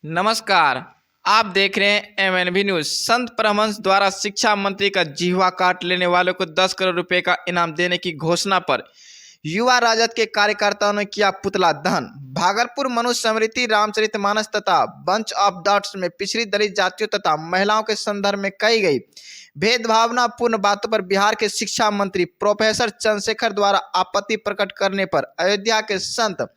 नमस्कार, आप देख रहे हैं MNV न्यूज। संत परमहंस द्वारा शिक्षा मंत्री का जिह्वा काट लेने वालों को 10 करोड़ रुपए का इनाम देने की घोषणा पर युवा राजद के कार्यकर्ताओं ने किया पुतला दहन। भागलपुर मनुष्य समृद्धि रामचरितमानस तथा बंच ऑफ डॉट्स में पिछड़ी दलित जातियों तथा महिलाओं के संदर्भ में कही गई भेदभावनापूर्ण बातों पर बिहार के शिक्षा मंत्री प्रोफेसर चंद्रशेखर द्वारा आपत्ति प्रकट करने पर अयोध्या के संत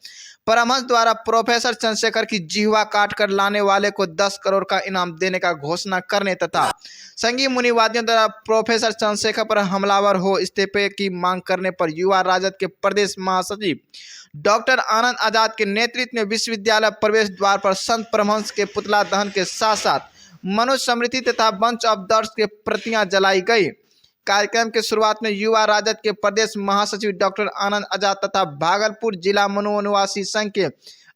परमहंस द्वारा प्रोफेसर चंद्रशेखर की जिह्वा काट कर लाने वाले को 10 करोड़ का इनाम देने का घोषणा करने तथा संघीय मुनिवादियों द्वारा प्रोफेसर चंद्रशेखर पर हमलावर हो इस्तीफे की मांग करने पर युवा राजद के प्रदेश महासचिव डॉक्टर आनंद आजाद के नेतृत्व में विश्वविद्यालय प्रवेश द्वार पर संत परमहंस के पुतला दहन के साथ साथ मनुष्य समृद्धि तथा बंच ऑफ डॉट्स के प्रतियां जलाई गई। कार्यक्रम के शुरुआत में युवा राजद के प्रदेश महासचिव डॉक्टर आनंद आजाद तथा भागलपुर जिला मनुवासी संघ के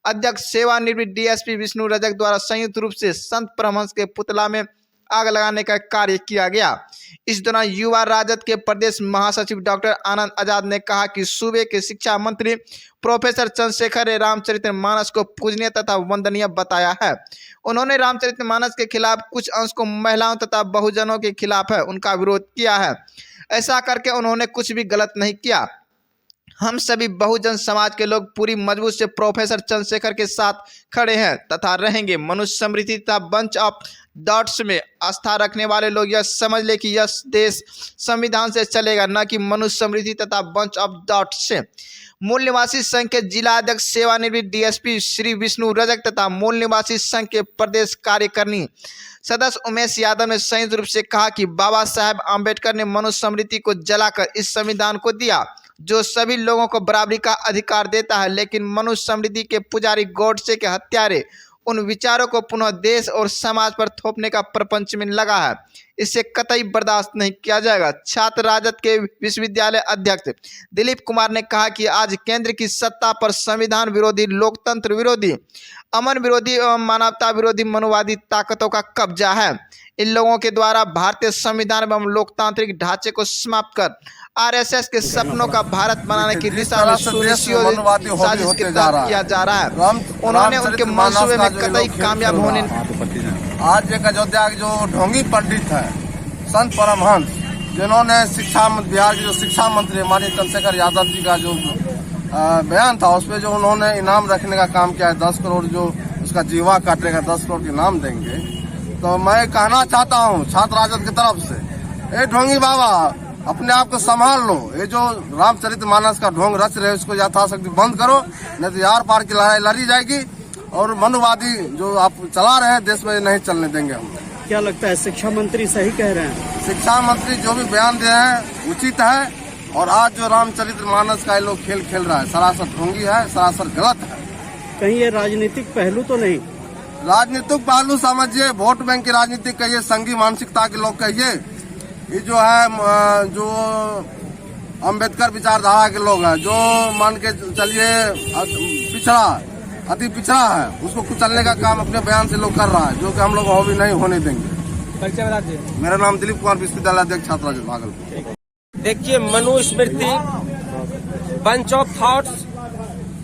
अध्यक्ष सेवानिवृत्त डीएसपी विष्णु रजक द्वारा संयुक्त रूप से संत परमहंस के पुतला में आग लगाने का कार्य किया गया। इस दौरान युवा राजद के प्रदेश महासचिव डॉक्टर आनंद आजाद ने कहा कि सूबे के शिक्षा मंत्री प्रोफेसर चंद्रशेखर ने रामचरितमानस को पूजनीय तथा वंदनीय बताया है। उन्होंने रामचरितमानस के खिलाफ कुछ अंश को महिलाओं तथा बहुजनों के खिलाफ है उनका विरोध किया है। ऐसा करके उन्होंने कुछ भी गलत नहीं किया। हम सभी बहुजन समाज के लोग पूरी मजबूत से प्रोफेसर चंद्रशेखर के साथ खड़े हैं तथा रहेंगे। मनुष्य समृद्धि तथा बंच ऑफ डॉट्स में आस्था रखने वाले लोग यह समझ ले कि यह देश संविधान से चलेगा, न कि मनुष्य समृद्धि तथा बंच ऑफ डॉट्स से। मूल निवासी संघ के जिला अध्यक्ष सेवानिवृत्त डीएसपी श्री विष्णु रजक तथा मूल निवासी संघ के प्रदेश कार्यकारिणी सदस्य उमेश यादव ने संयुक्त रूप से कहा कि बाबा साहेब आम्बेडकर ने मनुष्य समृद्धि को जलाकर इस संविधान को दिया जो सभी लोगों को बराबरी का अधिकार देता है, लेकिन मनुष्य समृद्धि के पुजारी गॉडसे के हत्यारे उन विचारों को पुनः देश और समाज पर थोपने का प्रपंच में लगा है। इससे कतई बर्दाश्त नहीं किया जाएगा। छात्र राजद के विश्वविद्यालय अध्यक्ष दिलीप कुमार ने कहा कि आज केंद्र की सत्ता पर संविधान विरोधी, लोकतंत्र विरोधी, अमन विरोधी एवं मानवता विरोधी मनुवादी ताकतों का कब्जा है। इन लोगों के द्वारा भारतीय संविधान एवं लोकतांत्रिक ढांचे को समाप्त कर आरएसएस के सपनों का भारत बनाने की दिशा में साजिश किया जा रहा है। उन्होंने उनके मंसूबे में कतई कामयाब होने आज एक अयोध्या के जो ढोंगी पंडित है संत परमहंस, जिन्होंने बिहार के जो शिक्षा मंत्री हमारे चंद्रशेखर यादव जी का जो बयान था उस पर जो उन्होंने इनाम रखने का काम किया है, 10 करोड़ जो उसका जीवा काटेगा 10 करोड़ के इनाम देंगे। तो मैं कहना चाहता हूँ छात्र राजद की तरफ से, ए ढोंगी बाबा अपने आप को संभाल लो। ये जो रामचरितमानस का ढोंग रच रहे उसको यथाशक्ति बंद करो, नहीं तो यार पार की लड़ाई लड़ी जाएगी और मनुवादी जो आप चला रहे हैं देश में नहीं चलने देंगे हम। क्या लगता है शिक्षा मंत्री सही कह रहे हैं? शिक्षा मंत्री जो भी बयान दे रहे हैं उचित है, और आज जो रामचरितमानस का ये लोग खेल खेल रहा है सरासर ढोंगी है, सरासर गलत है। कहीं ये राजनीतिक पहलू तो नहीं? राजनीतिक पहलू समझिए, वोट बैंक की राजनीति कहिए, संघी मानसिकता के लोग कहिए, ये जो है जो अम्बेडकर विचारधारा के लोग हैं, जो मान के चलिए अति पिछड़ा है, उसको कुचलने का काम अपने बयान से लोग कर रहा है, जो कि हम लोग वो भी नहीं होने देंगे। मेरा नाम दिलीप कुमार, विश्वविद्यालय अध्यक्ष छात्र राजद भागलपुर। देखिए, मनुस्मृति, बंच ऑफ थॉट्स,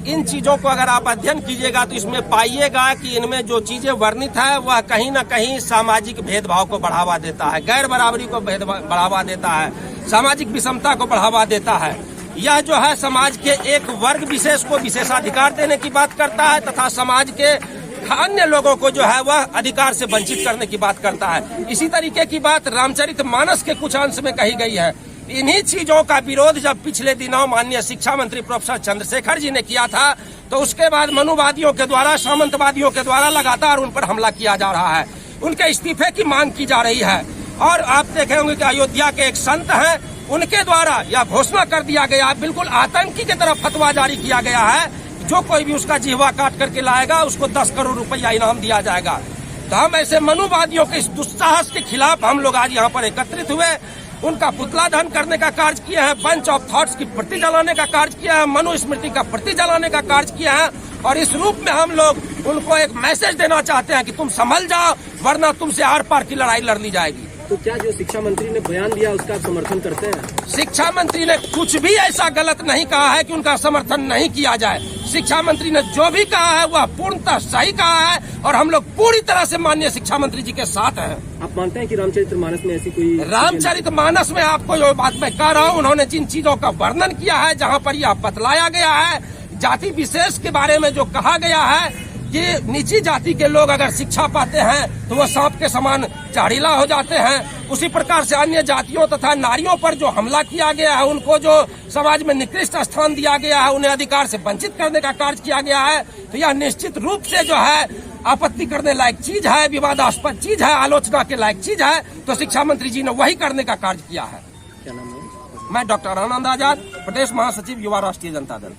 इन चीजों को अगर आप अध्ययन कीजिएगा तो इसमें पाइएगा कि इनमें जो चीजें वर्णित है वह कहीं न कहीं सामाजिक भेदभाव को बढ़ावा देता है, गैर बराबरी को बढ़ावा देता है, सामाजिक विषमता को बढ़ावा देता है। यह जो है समाज के एक वर्ग विशेष को विशेषाधिकार देने की बात करता है तथा समाज के अन्य लोगों को जो है वह अधिकार से वंचित करने की बात करता है। इसी तरीके की बात रामचरितमानस के कुछ अंश में कही गई है। इन्हीं चीजों का विरोध जब पिछले दिनों माननीय शिक्षा मंत्री प्रोफेसर चंद्रशेखर जी ने किया था, तो उसके बाद मनुवादियों के द्वारा, सामंतवादियों के द्वारा लगातार उन पर हमला किया जा रहा है। उनके इस्तीफे की मांग की जा रही है। और आप देखे होंगे कि अयोध्या के एक संत हैं, उनके द्वारा यह घोषणा कर दिया गया, बिल्कुल आतंकी की तरफ फतवा जारी किया गया है, जो कोई भी उसका जिह्वा काट करके लाएगा उसको 10 करोड़ रुपया इनाम दिया जाएगा। तो हम ऐसे मनुवादियों के इस दुस्साहस के खिलाफ हम लोग आज यहाँ पर एकत्रित हुए, उनका पुतला दहन करने का कार्य किया है, बंच ऑफ थॉट्स की प्रति जलाने का कार्य किया है, मनुस्मृति का प्रति जलाने का कार्य किया है। और इस रूप में हम लोग उनको एक मैसेज देना चाहते हैं कि तुम संभल जाओ, वरना तुमसे आर पार की लड़ाई लड़नी जाएगी। तो क्या जो शिक्षा मंत्री ने बयान दिया उसका समर्थन करते हैं? शिक्षा मंत्री ने कुछ भी ऐसा गलत नहीं कहा है कि उनका समर्थन नहीं किया जाए। शिक्षा मंत्री ने जो भी कहा है वह पूर्णतः सही कहा है और हम लोग पूरी तरह से माननीय शिक्षा मंत्री जी के साथ हैं। आप मानते हैं कि रामचरितमानस में ऐसी कोई? रामचरितमानस में आपको जो बात मैं कह रहा हूँ, उन्होंने जिन चीजों का वर्णन किया है, जहाँ पर यह बतलाया गया है, जाति विशेष के बारे में जो कहा गया है कि नीची जाति के लोग अगर शिक्षा पाते हैं तो वो सांप के समान जहरीला हो जाते हैं, उसी प्रकार से अन्य जातियों तथा नारियों पर जो हमला किया गया है, उनको जो समाज में निकृष्ट स्थान दिया गया है, उन्हें अधिकार से वंचित करने का कार्य किया गया है, तो यह निश्चित रूप से जो है आपत्ति करने लायक चीज है, विवादास्पद चीज है, आलोचना के लायक चीज है। तो शिक्षा मंत्री जी ने वही करने का कार्य किया है। क्या नाम है? मैं डॉक्टर आनंद आजाद, प्रदेश महासचिव युवा राष्ट्रीय जनता दल।